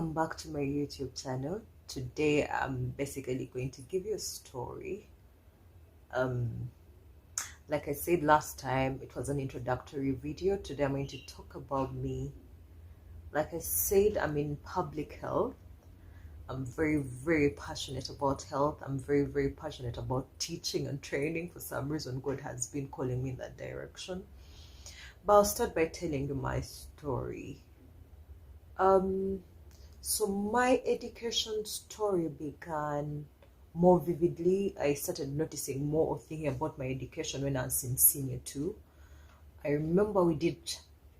Welcome back to my YouTube channel. Today I'm basically going to give you a story. Like I said last time, it was an introductory video. Today I'm going to talk about me. Like I said, I'm in public health. I'm very passionate about health. I'm very passionate about teaching and training. For some reason, God has been calling me in that direction. But I'll start by telling you my story. So my education story began more vividly. I started noticing more of thinking about my education when I was in senior 2. I remember we did,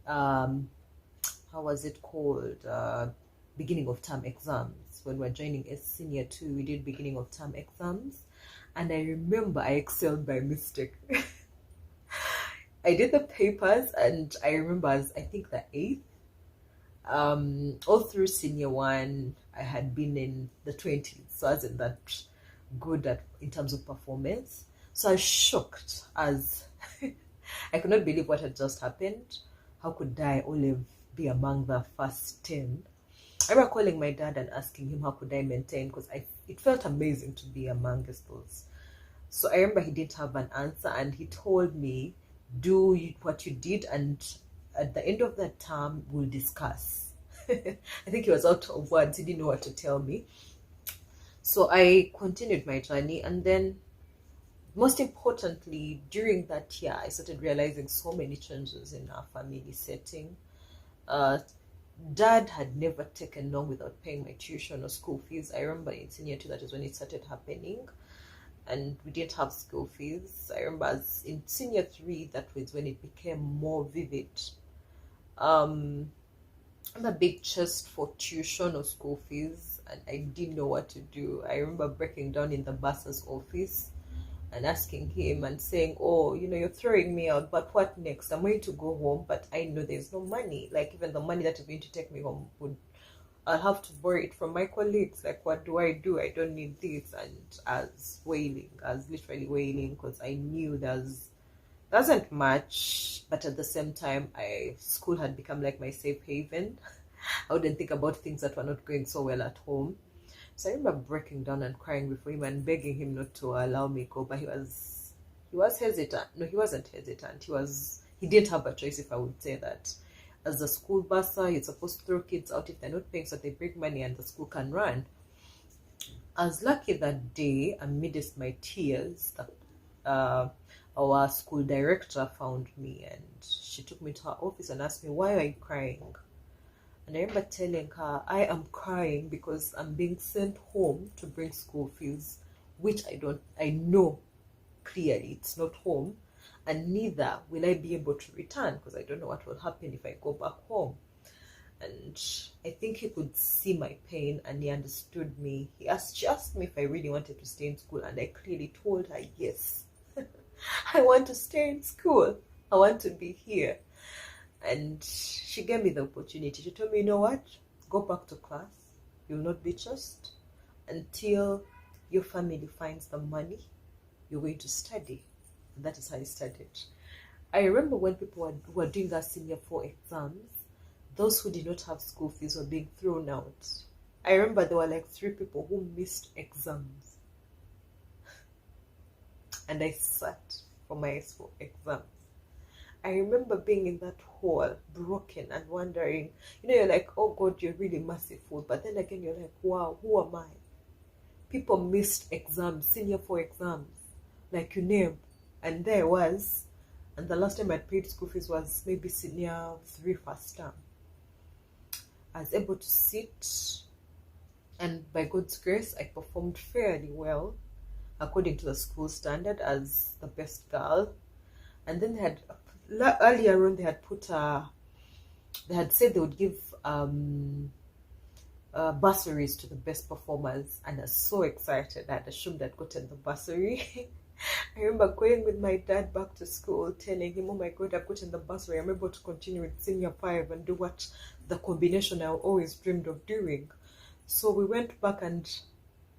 how was it called? Beginning of term exams. When we were joining as senior 2, we did beginning of term exams. And I remember I excelled by mistake. I did the papers and I remember as I think the 8th. All through senior 1, I had been in the 20s, so I wasn't that good in terms of performance. So I was shocked as I could not believe what had just happened. How could I only be among the first 10? I remember calling my dad and asking him how could I maintain, because it felt amazing to be amongst those. So I remember he didn't have an answer and he told me, do what you did and at the end of that term, we'll discuss. I think he was out of words. He didn't know what to tell me. So I continued my journey. And then, most importantly, during that year, I started realizing so many changes in our family setting. Dad had never taken long without paying my tuition or school fees. I remember in senior 2, that is when it started happening. And we didn't have school fees. I remember in senior 3, that was when it became more vivid. I'm a big chest for tuition or school fees, and I didn't know what to do. I remember breaking down in the bursar's office and asking him and saying, oh, you're throwing me out, but what next? I'm going to go home, but I know there's no money. Like, even the money that is going to take me home, I'll have to borrow it from my colleagues. Like, what do? I don't need this. And I was literally wailing, because I knew there wasn't much, but at the same time, school had become like my safe haven. I wouldn't think about things that were not going so well at home. So I remember breaking down and crying before him and begging him not to allow me go, but he was hesitant. No, he wasn't hesitant. He didn't have a choice, if I would say that. As a school bursar, you're supposed to throw kids out if they're not paying, so they bring money and the school can run. I was lucky that day, amidst my tears, that our school director found me and she took me to her office and asked me, why are you crying? And I remember telling her, I am crying because I'm being sent home to bring school fees, which I know clearly it's not home, and neither will I be able to return, because I don't know what will happen if I go back home. And I think he could see my pain and he understood me. She asked me if I really wanted to stay in school, and I clearly told her yes. I want to stay in school. I want to be here. And she gave me the opportunity. She told me, you know what? Go back to class. You'll not be trusted until your family finds the money. You're going to study. And that is how I studied. I remember when people were doing their senior 4 exams, those who did not have school fees were being thrown out. I remember there were like 3 people who missed exams. And I sat for my exams. I remember being in that hall, broken and wondering, you're like, oh God, you're really merciful. But then again, you're like, wow, who am I? People missed exams, senior 4 exams, like you name. And there I was. And the last time I'd paid school fees was maybe senior 3 first term. I was able to sit, and by God's grace, I performed fairly well, according to the school standard, as the best girl. And then earlier on, they had said they would give bursaries to the best performers, and I was so excited. I had assumed I'd gotten the bursary. I remember going with my dad back to school, telling him, oh my God, I've gotten the bursary. I'm able to continue with senior 5 and do what the combination I always dreamed of doing. So we went back and,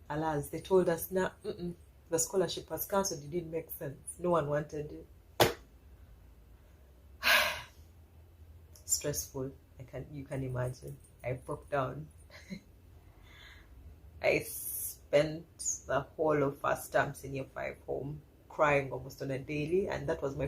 alas, they told us, nah, the scholarship was cancelled. It didn't make sense. No one wanted it. Stressful. You can imagine. I broke down. I spent the whole of first term senior 5 home, crying almost on a daily, and that was my